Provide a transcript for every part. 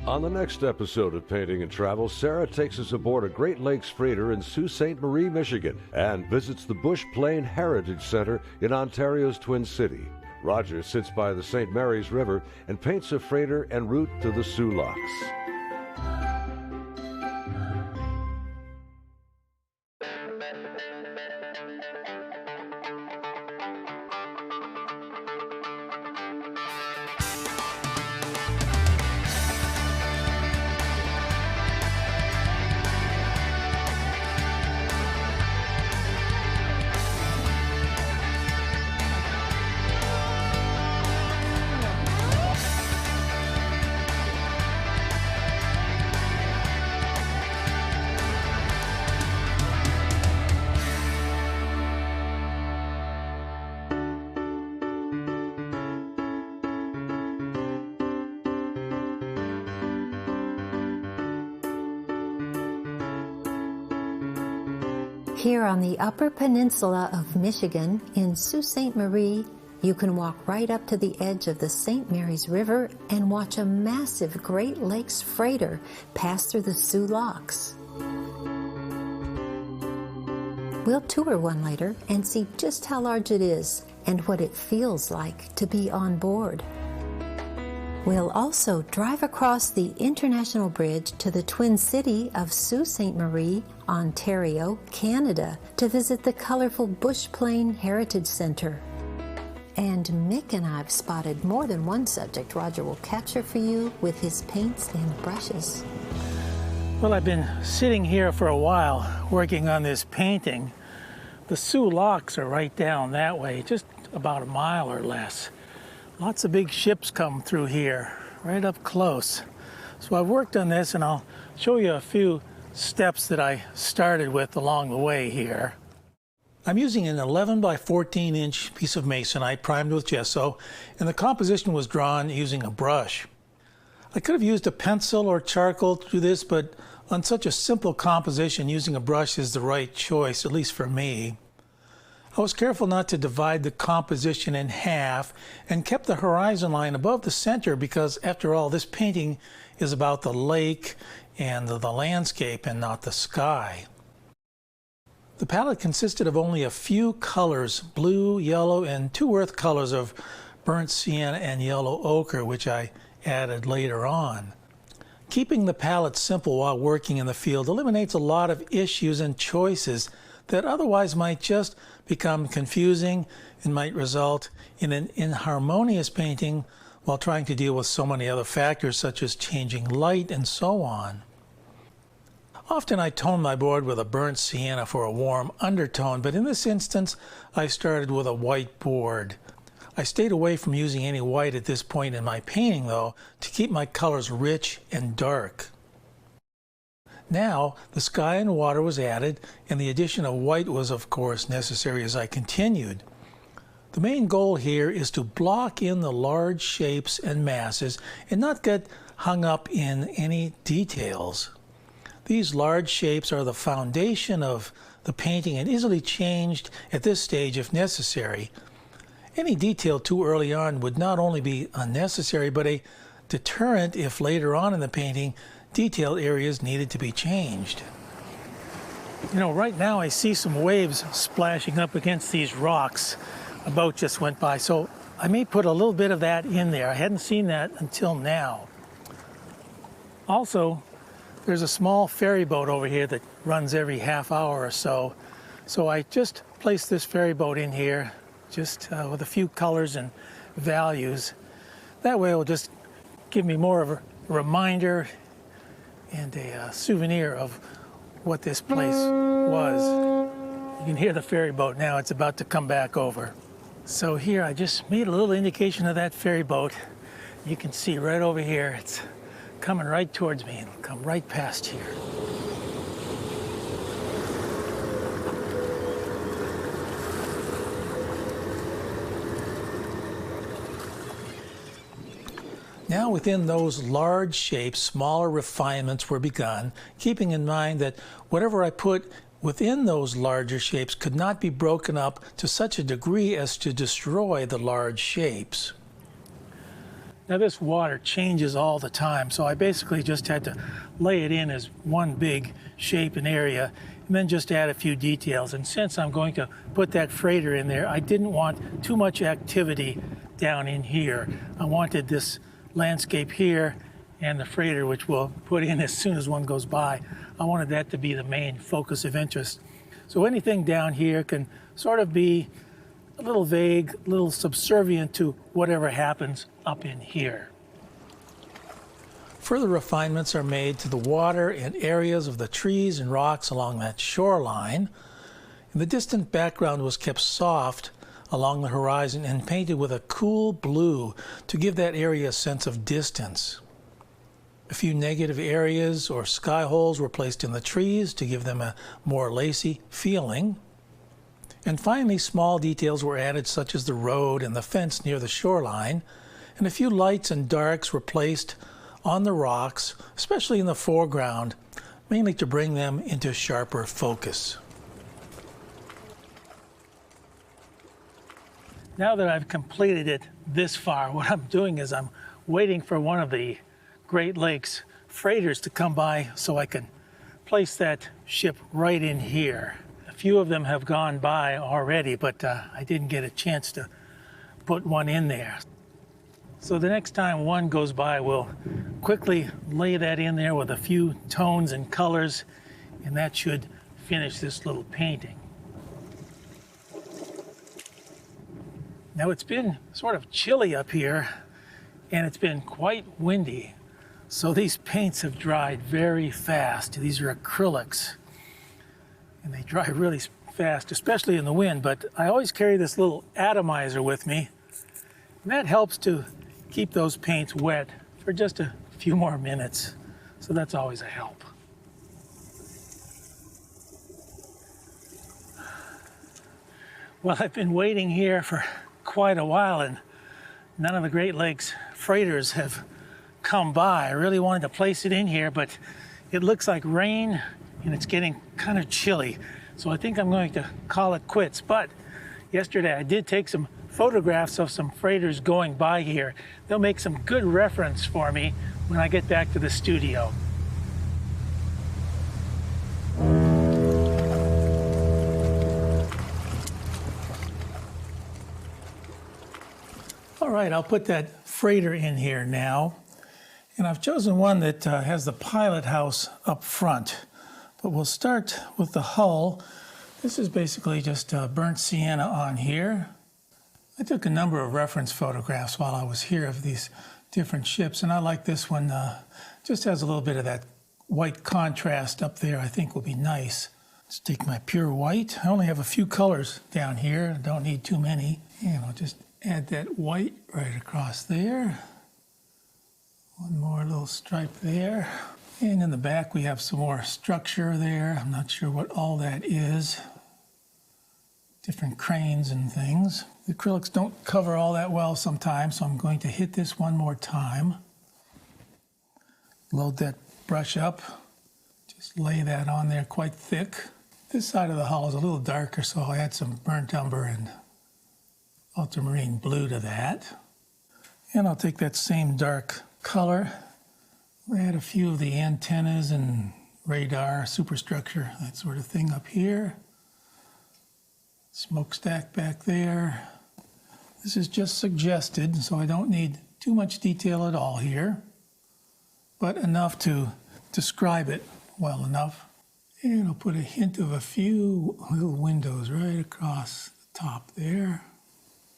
On the next episode of Painting and Travel, Sarah takes us aboard a Great Lakes freighter in Sault Ste. Marie, Michigan, and visits the Bushplane Heritage Center in Ontario's Twin City. Roger sits by the St. Mary's River and paints a freighter en route to the Soo Locks. Here on the Upper Peninsula of Michigan in Sault Ste. Marie, you can walk right up to the edge of the St. Mary's River and watch a massive Great Lakes freighter pass through the Soo Locks. We'll tour one later and see just how large it is and what it feels like to be on board. We'll also drive across the International Bridge to the Twin City of Sault Ste. Marie, Ontario, Canada, to visit the colorful Bushplane Heritage Center. And Mick and I have spotted more than one subject Roger will capture for you with his paints and brushes. Well, I've been sitting here for a while working on this painting. The Soo Locks are right down that way, just about a mile or less. Lots of big ships come through here, right up close. So I've worked on this, and I'll show you a few steps that I started with along the way here. I'm using an 11 by 14 inch piece of masonite primed with gesso, and the composition was drawn using a brush. I could have used a pencil or charcoal to do this, but on such a simple composition, using a brush is the right choice, at least for me. I was careful not to divide the composition in half and kept the horizon line above the center because, after all, this painting is about the lake and the landscape and not the sky. The palette consisted of only a few colors, blue, yellow, and two earth colors of burnt sienna and yellow ochre, which I added later on. Keeping the palette simple while working in the field eliminates a lot of issues and choices that otherwise might just become confusing and might result in an inharmonious painting while trying to deal with so many other factors such as changing light and so on. Often I tone my board with a burnt sienna for a warm undertone, but in this instance I started with a white board. I stayed away from using any white at this point in my painting, though, to keep my colors rich and dark. Now, the sky and water was added, and the addition of white was, of course, necessary as I continued. The main goal here is to block in the large shapes and masses and not get hung up in any details. These large shapes are the foundation of the painting and easily changed at this stage if necessary. Any detail too early on would not only be unnecessary, but a deterrent if later on in the painting detailed areas needed to be changed. You know, right now I see some waves splashing up against these rocks. A boat just went by, so I may put a little bit of that in there. I hadn't seen that until now. Also, there's a small ferry boat over here that runs every half hour or so. So I just placed this ferry boat in here, just with a few colors and values. That way it will just give me more of a reminder and a souvenir of what this place was. You can hear the ferry boat now. It's about to come back over. So here I just made a little indication of that ferry boat. You can see right over here, it's coming right towards me. It'll come right past here. Now within those large shapes, smaller refinements were begun, keeping in mind that whatever I put within those larger shapes could not be broken up to such a degree as to destroy the large shapes. Now this water changes all the time, so I basically just had to lay it in as one big shape and area and then just add a few details. And since I'm going to put that freighter in there, I didn't want too much activity down in here. I wanted this landscape here and the freighter, which we'll put in as soon as one goes by. I wanted that to be the main focus of interest. So anything down here can sort of be a little vague, a little subservient to whatever happens up in here. Further refinements are made to the water and areas of the trees and rocks along that shoreline. And the distant background was kept soft along the horizon and painted with a cool blue to give that area a sense of distance. A few negative areas or sky holes were placed in the trees to give them a more lacy feeling. And finally, small details were added, such as the road and the fence near the shoreline, and a few lights and darks were placed on the rocks, especially in the foreground, mainly to bring them into sharper focus. Now that I've completed it this far, what I'm doing is I'm waiting for one of the Great Lakes freighters to come by so I can place that ship right in here. A few of them have gone by already, but I didn't get a chance to put one in there. So the next time one goes by, we'll quickly lay that in there with a few tones and colors, and that should finish this little painting. Now it's been sort of chilly up here, and it's been quite windy. So these paints have dried very fast. These are acrylics, and they dry really fast, especially in the wind, but I always carry this little atomizer with me, and that helps to keep those paints wet for just a few more minutes. So that's always a help. Well, I've been waiting here for quite a while, and none of the Great Lakes freighters have come by. I really wanted to place it in here, but it looks like rain and it's getting kind of chilly. So I think I'm going to call it quits. But yesterday I did take some photographs of some freighters going by here. They'll make some good reference for me when I get back to the studio. All right, I'll put that freighter in here now. And I've chosen one that has the pilot house up front. But we'll start with the hull. This is basically just burnt sienna on here. I took a number of reference photographs while I was here of these different ships, and I like this one. Just has a little bit of that white contrast up there. I think will be nice. Let's take my pure white. I only have a few colors down here. I don't need too many. And I'll just add that white right across there. One more little stripe there. And in the back we have some more structure there. I'm not sure what all that is. Different cranes and things. The acrylics don't cover all that well sometimes, so I'm going to hit this one more time. Load that brush up. Just lay that on there quite thick. This side of the hull is a little darker, so I'll add some burnt umber and ultramarine blue to that. And I'll take that same dark color. We'll add a few of the antennas and radar, superstructure, that sort of thing up here. Smokestack back there. This is just suggested, so I don't need too much detail at all here, but enough to describe it well enough. And I'll put a hint of a few little windows right across the top there.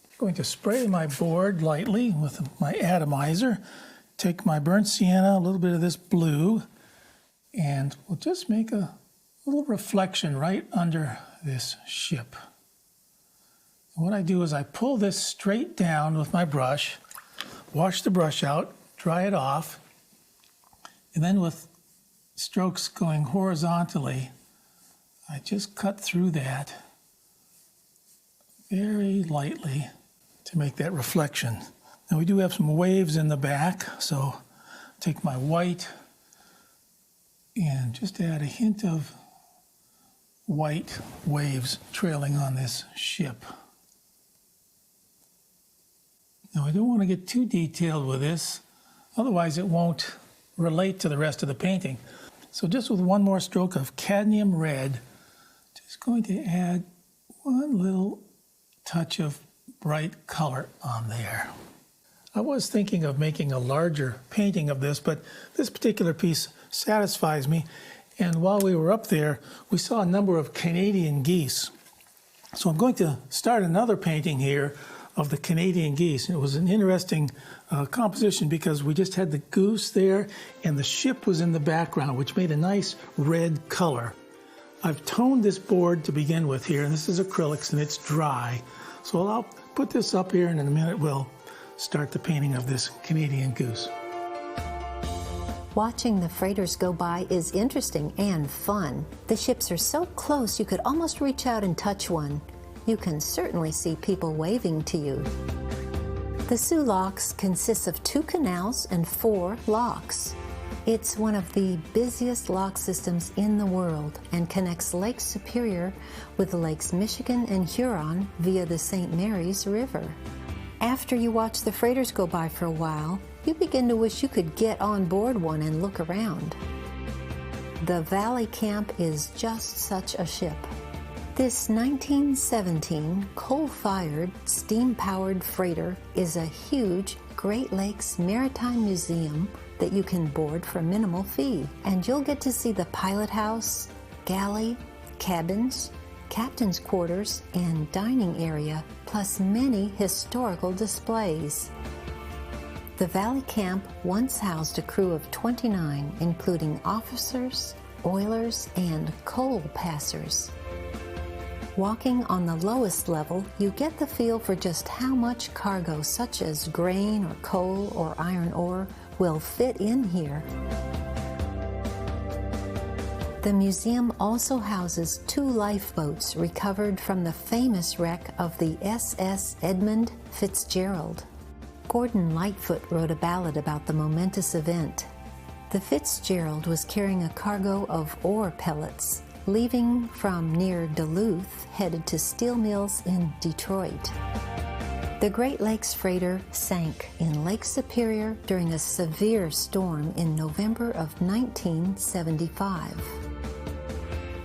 I'm going to spray my board lightly with my atomizer. Take my burnt sienna, a little bit of this blue, and we'll just make a little reflection right under this ship. And what I do is I pull this straight down with my brush, wash the brush out, dry it off, and then with strokes going horizontally, I just cut through that very lightly to make that reflection. Now we do have some waves in the back, so take my white and just add a hint of white waves trailing on this ship. Now I don't want to get too detailed with this, otherwise it won't relate to the rest of the painting. So just with one more stroke of cadmium red, just going to add one little touch of bright color on there. I was thinking of making a larger painting of this, but this particular piece satisfies me. And while we were up there, we saw a number of Canadian geese. So I'm going to start another painting here of the Canadian geese. It was an interesting composition because we just had the goose there and the ship was in the background, which made a nice red color. I've toned this board to begin with here, and this is acrylics and it's dry. So I'll put this up here and in a minute we'll start the painting of this Canadian goose. Watching the freighters go by is interesting and fun. The ships are so close you could almost reach out and touch one. You can certainly see people waving to you. The Soo Locks consists of 2 canals and 4 locks. It's one of the busiest lock systems in the world and connects Lake Superior with the Lakes Michigan and Huron via the St. Mary's River. After you watch the freighters go by for a while, you begin to wish you could get on board one and look around. The Valley Camp is just such a ship. This 1917 coal-fired, steam-powered freighter is a huge Great Lakes Maritime Museum that you can board for a minimal fee. And you'll get to see the pilot house, galley, cabins, captain's quarters, and dining area, plus many historical displays. The Valley Camp once housed a crew of 29, including officers, oilers, and coal passers. Walking on the lowest level, you get the feel for just how much cargo, such as grain or coal or iron ore, will fit in here. The museum also houses 2 lifeboats recovered from the famous wreck of the SS Edmund Fitzgerald. Gordon Lightfoot wrote a ballad about the momentous event. The Fitzgerald was carrying a cargo of ore pellets, leaving from near Duluth, headed to steel mills in Detroit. The Great Lakes freighter sank in Lake Superior during a severe storm in November of 1975.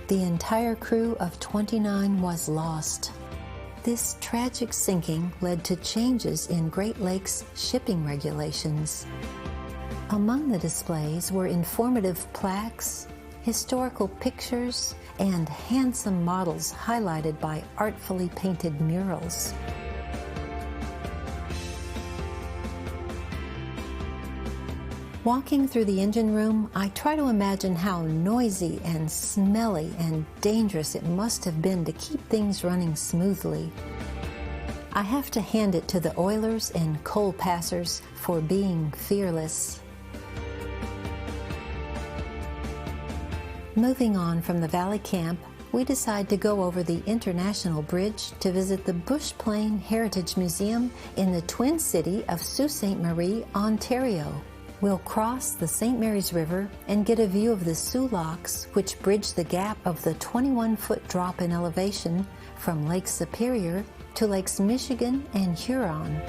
The entire crew of 29 was lost. This tragic sinking led to changes in Great Lakes shipping regulations. Among the displays were informative plaques, historical pictures, and handsome models highlighted by artfully painted murals. Walking through the engine room, I try to imagine how noisy and smelly and dangerous it must have been to keep things running smoothly. I have to hand it to the oilers and coal passers for being fearless. Moving on from the Valley Camp, we decide to go over the International Bridge to visit the Bushplane Heritage Museum in the Twin City of Sault Ste. Marie, Ontario. We'll cross the St. Mary's River and get a view of the Soo Locks, which bridge the gap of the 21-foot drop in elevation from Lake Superior to Lakes Michigan and Huron.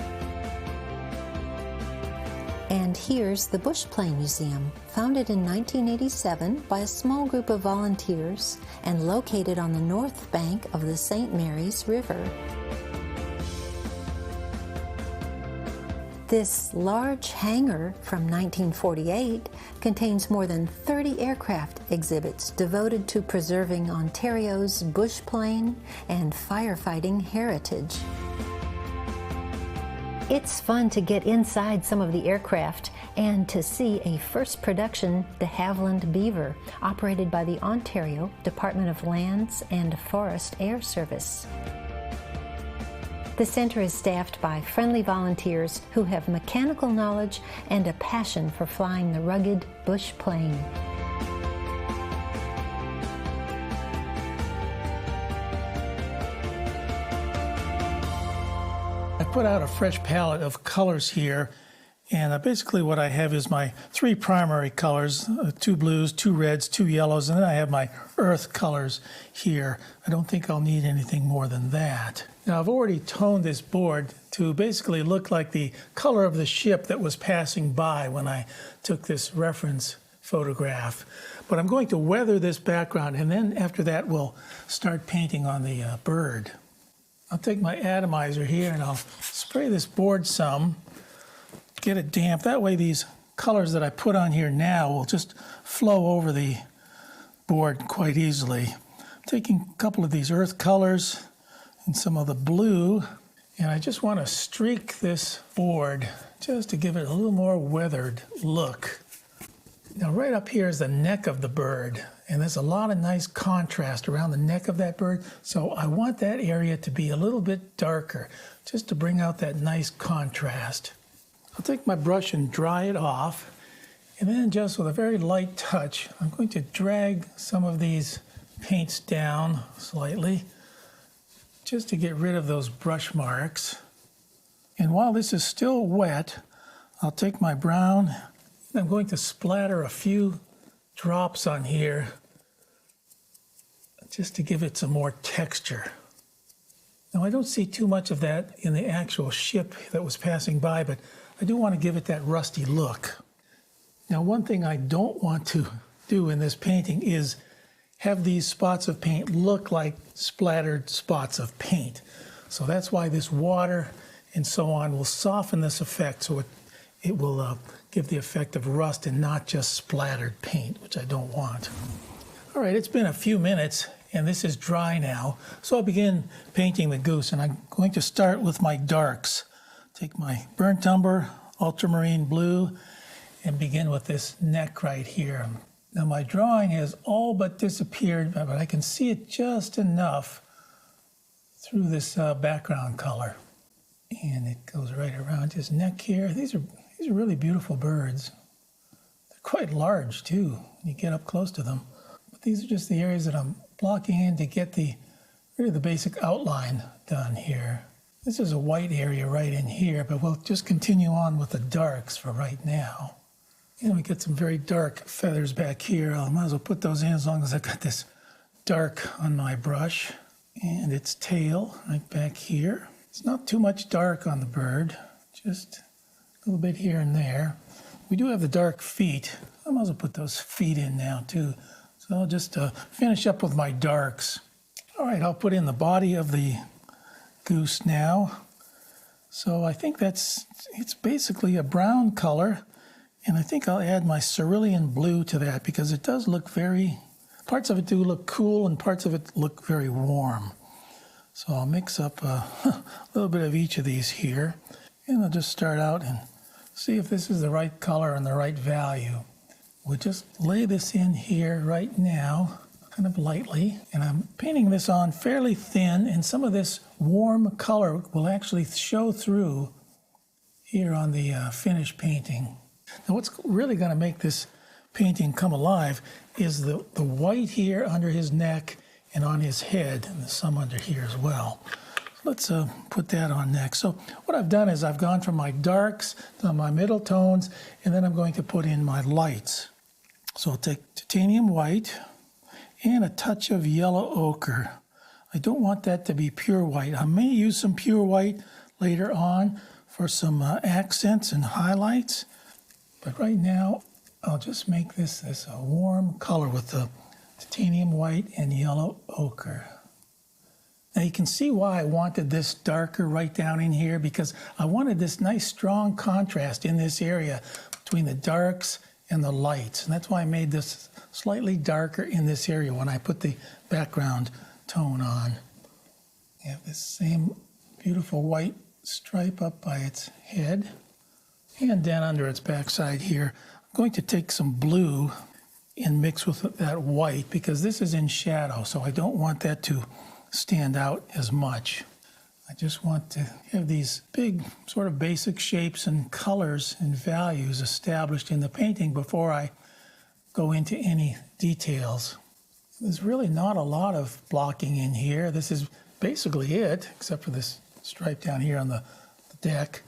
And here's the Bushplane Museum, founded in 1987 by a small group of volunteers and located on the north bank of the St. Mary's River. This large hangar from 1948 contains more than 30 aircraft exhibits devoted to preserving Ontario's bushplane and firefighting heritage. It's fun to get inside some of the aircraft and to see a first production de Havilland Beaver operated by the Ontario Department of Lands and Forest Air Service. The center is staffed by friendly volunteers who have mechanical knowledge and a passion for flying the rugged bush plane. I put out a fresh palette of colors here, and basically what I have is my 3 primary colors, 2 blues, 2 reds, 2 yellows, and then I have my earth colors here. I don't think I'll need anything more than that. Now I've already toned this board to basically look like the color of the ship that was passing by when I took this reference photograph. But I'm going to weather this background, and then after that we'll start painting on the bird. I'll take my atomizer here and I'll spray this board some, get it damp. That way these colors that I put on here now will just flow over the board quite easily. I'm taking a couple of these earth colors and some of the blue, and I just want to streak this board just to give it a little more weathered look. Now right up here is the neck of the bird, and there's a lot of nice contrast around the neck of that bird, so I want that area to be a little bit darker just to bring out that nice contrast. I'll take my brush and dry it off, and then just with a very light touch I'm going to drag some of these paints down slightly just to get rid of those brush marks. And while this is still wet, I'll take my brown and I'm going to splatter a few drops on here just to give it some more texture. Now I don't see too much of that in the actual ship that was passing by, but I do want to give it that rusty look. Now one thing I don't want to do in this painting is have these spots of paint look like splattered spots of paint. So that's why this water and so on will soften this effect, so it will give the effect of rust and not just splattered paint, which I don't want. All right, it's been a few minutes and this is dry now, so I'll begin painting the goose, and I'm going to start with my darks. Take my burnt umber, ultramarine blue, and begin with this neck right here. Now my drawing has all but disappeared, but I can see it just enough through this background color. And it goes right around his neck here. These are really beautiful birds. They're quite large too when you get up close to them. But these are just the areas that I'm blocking in to get really the basic outline done here. This is a white area right in here, but we'll just continue on with the darks for right now. And we get some very dark feathers back here. I might as well put those in as long as I've got this dark on my brush. And its tail right back here. It's not too much dark on the bird, just a little bit here and there. We do have the dark feet. I might as well put those feet in now too. So I'll just finish up with my darks. All right, I'll put in the body of the goose now. So I think it's basically a brown color. And I think I'll add my cerulean blue to that because it does look parts of it do look cool and parts of it look very warm. So I'll mix up a little bit of each of these here. And I'll just start out and see if this is the right color and the right value. We'll just lay this in here right now, kind of lightly. And I'm painting this on fairly thin, and some of this warm color will actually show through here on the finished painting. Now what's really going to make this painting come alive is the white here under his neck and on his head, and some under here as well. Let's put that on next. So what I've done is I've gone from my darks to my middle tones, and then I'm going to put in my lights. So I'll take titanium white and a touch of yellow ochre. I don't want that to be pure white. I may use some pure white later on for some accents and highlights. But right now, I'll just make this a warm color with the titanium white and yellow ochre. Now you can see why I wanted this darker right down in here, because I wanted this nice strong contrast in this area between the darks and the lights. And that's why I made this slightly darker in this area when I put the background tone on. You have this same beautiful white stripe up by its head. And then under its backside here, I'm going to take some blue and mix with that white because this is in shadow, so I don't want that to stand out as much. I just want to have these big sort of basic shapes and colors and values established in the painting before I go into any details. There's really not a lot of blocking in here. This is basically it, except for this stripe down here on the deck.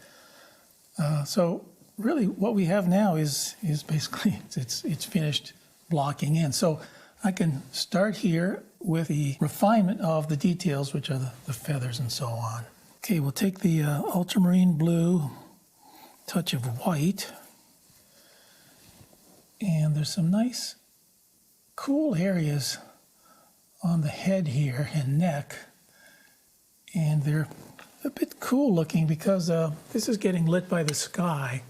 So really what we have now is basically it's finished blocking in. So I can start here with the refinement of the details, which are the feathers and so on. Okay, we'll take the ultramarine blue, touch of white, and there's some nice cool areas on the head here and neck, and they're a bit cool looking because this is getting lit by the sky.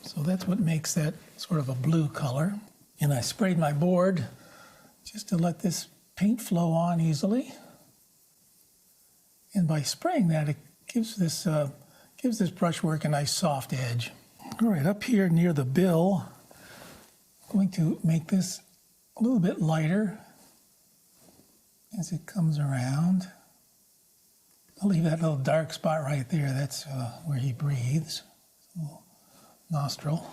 So that's what makes that sort of a blue color. And I sprayed my board just to let this paint flow on easily. And by spraying that, it gives this brushwork a nice soft edge. All right, up here near the bill, I'm going to make this a little bit lighter as it comes around. I'll leave that little dark spot right there. That's where he breathes. Nostril.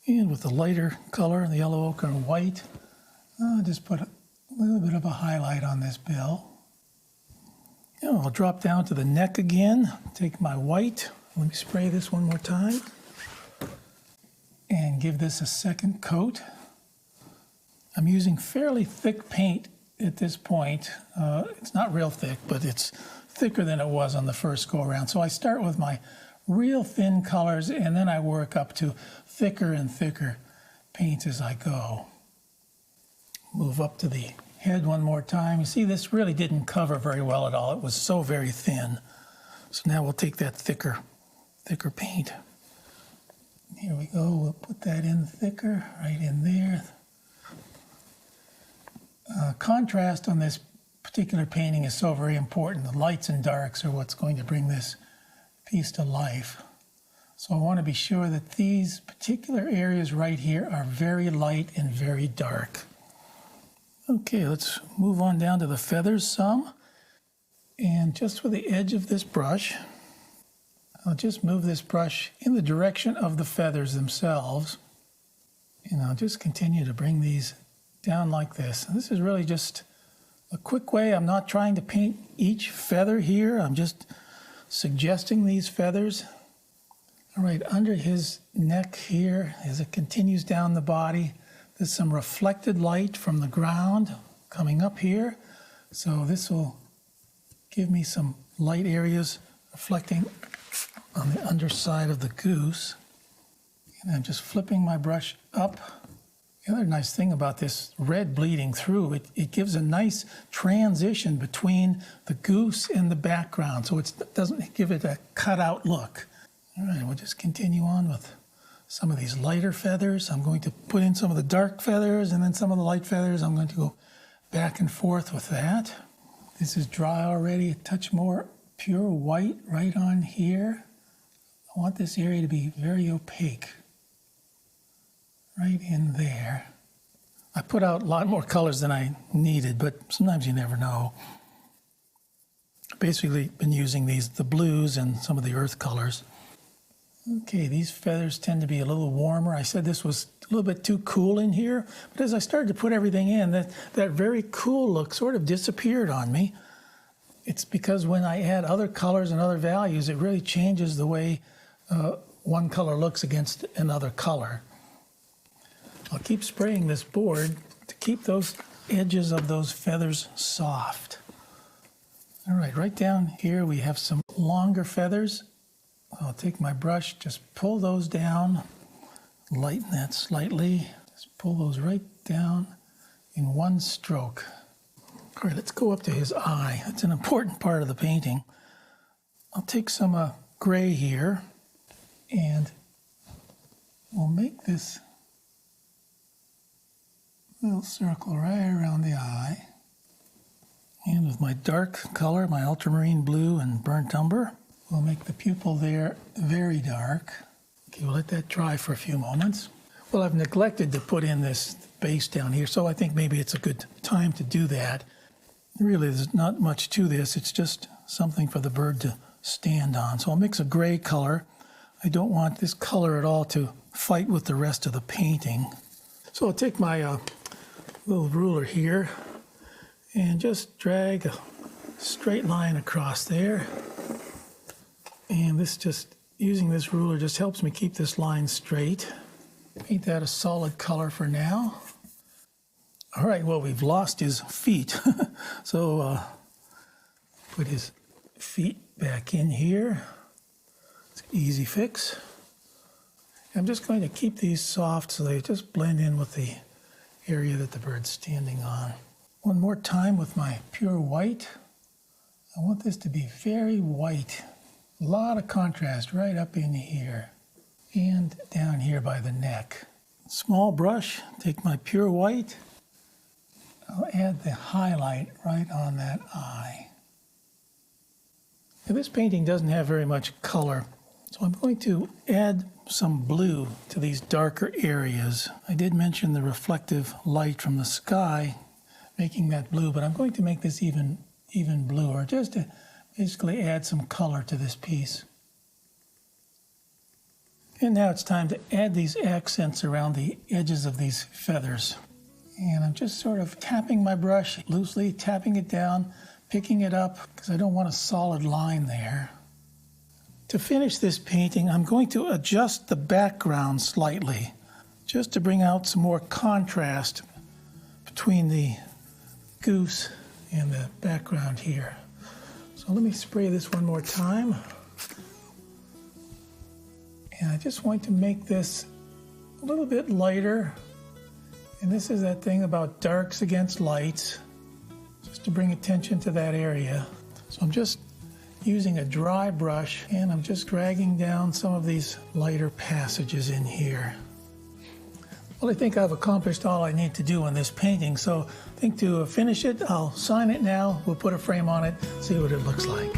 And with the lighter color, the yellow ochre and white, I'll just put a little bit of a highlight on this bill. And I'll drop down to the neck again, take my white, let me spray this one more time, and give this a second coat. I'm using fairly thick paint at this point. It's not real thick, but it's thicker than it was on the first go around. So I start with my real thin colors, and then I work up to thicker and thicker paints as I go. Move up to the head one more time. You see, this really didn't cover very well at all. It was so very thin. So now we'll take that thicker paint. Here we go. We'll put that in thicker, right in there. Contrast on this particular painting is so very important. The lights and darks are what's going to bring this piece to life. So I want to be sure that these particular areas right here are very light and very dark. Okay, let's move on down to the feathers some. And just with the edge of this brush, I'll just move this brush in the direction of the feathers themselves. And I'll just continue to bring these down like this. And this is really just a quick way. I'm not trying to paint each feather here. I'm just suggesting these feathers. All right, under his neck here, as it continues down the body, there's some reflected light from the ground coming up here. So this will give me some light areas reflecting on the underside of the goose. And I'm just flipping my brush up. The other nice thing about this red bleeding through, it gives a nice transition between the goose and the background, so it doesn't give it a cut-out look. All right, we'll just continue on with some of these lighter feathers. I'm going to put in some of the dark feathers and then some of the light feathers. I'm going to go back and forth with that. This is dry already, a touch more pure white right on here. I want this area to be very opaque. Right in there. I put out a lot more colors than I needed, but sometimes you never know. Basically been using the blues and some of the earth colors. Okay, these feathers tend to be a little warmer. I said this was a little bit too cool in here, but as I started to put everything in, that very cool look sort of disappeared on me. It's because when I add other colors and other values, it really changes the way one color looks against another color. I'll keep spraying this board to keep those edges of those feathers soft. All right down here we have some longer feathers. I'll take my brush, just pull those down, lighten that slightly. Just pull those right down in one stroke. All right, let's go up to his eye. That's an important part of the painting. I'll take some gray here, and we'll make this little circle right around the eye. And with my dark color, my ultramarine blue and burnt umber, we'll make the pupil there very dark. Okay, we'll let that dry for a few moments. Well, I've neglected to put in this base down here, so I think maybe it's a good time to do that. Really, there's not much to this. It's just something for the bird to stand on. So I'll mix a gray color. I don't want this color at all to fight with the rest of the painting. So I'll take my little ruler here and just drag a straight line across there. And using this ruler just helps me keep this line straight. Paint that a solid color for now. All right, well, we've lost his feet. So put his feet back in here. It's an easy fix. I'm just going to keep these soft so they just blend in with the area that the bird's standing on. One more time with my pure white. I want this to be very white. A lot of contrast right up in here and down here by the neck. Small brush, take my pure white. I'll add the highlight right on that eye. Now, this painting doesn't have very much color, so I'm going to add some blue to these darker areas. I did mention the reflective light from the sky making that blue, but I'm going to make this even bluer just to basically add some color to this piece. And now it's time to add these accents around the edges of these feathers. And I'm just sort of tapping my brush loosely, tapping it down, picking it up, because I don't want a solid line there. To finish this painting, I'm going to adjust the background slightly, just to bring out some more contrast between the goose and the background here. So let me spray this one more time. And I just want to make this a little bit lighter. And this is that thing about darks against lights, just to bring attention to that area. So I'm just using a dry brush and I'm just dragging down some of these lighter passages in here. Well, I think I've accomplished all I need to do on this painting, so I think to finish it, I'll sign it now, we'll put a frame on it, see what it looks like.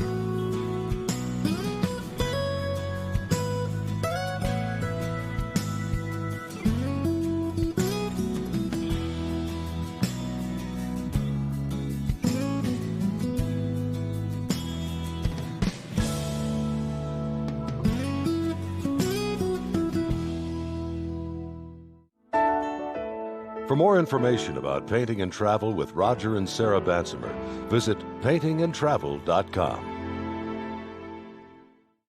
For more information about painting and travel with Roger and Sarah Bansemer, visit paintingandtravel.com.